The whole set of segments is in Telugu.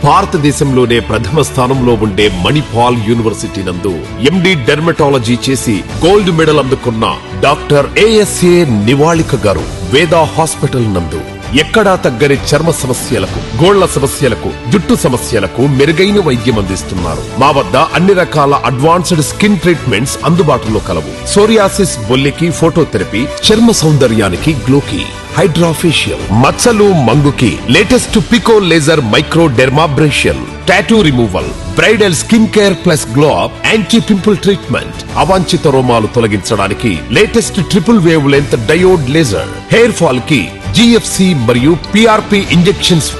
భారతదేశంలోనే ప్రథమ స్థానంలో ఉండే మణిపాల్ యూనివర్సిటీ నందు ఎండి డెర్మటాలజీ చేసి గోల్డ్ మెడల్ అందుకున్న డాక్టర్ ఏఎస్ఏ నివాళిక గారు వేద హాస్పిటల్ నందు ఎక్కడా తగ్గని చర్మ సమస్యలకు, గోళ్ల సమస్యలకు, జుట్టు సమస్యలకు మెరుగైన వైద్యం అందిస్తున్నారు. మా వద్ద అన్ని రకాల అడ్వాన్స్డ్ స్కిన్ ట్రీట్మెంట్స్ అందుబాటులో కలవు. సోరియాసిస్, బొల్లికి ఫోటోథెరపీ, చర్మ సౌందర్యానికి గ్లోకి, హైడ్రాఫేషియల్, మచ్చలు మంగుకి latest pico laser micro dermabrasion, tattoo removal, bridal skin care plus glow up, anti pimple treatment, అవాంఛిత రోమాలు తొలగించడానికి latest triple wavelength diode laser, hair fall కి జిఎఫ్సి మరియు పిఆర్పి ఇంజెక్షన్స్,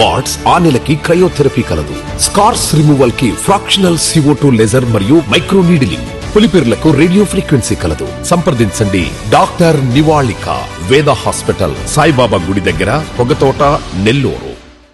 వాట్స్ ఆనెలకి క్రయోథెరపీ కలదు. స్కార్స్ రిమూవల్ కి ఫ్రాక్షనల్ CO2 లేజర్ మరియు మైక్రో నీడిలింగ్, పులిపిర్లకు రేడియో ఫ్రీక్వెన్సీ కలదు. సంప్రదించండి డాక్టర్ నివాళిక, వేద హాస్పిటల్, సాయిబాబా గుడి దగ్గర, పొగతోట, నెల్లూరు.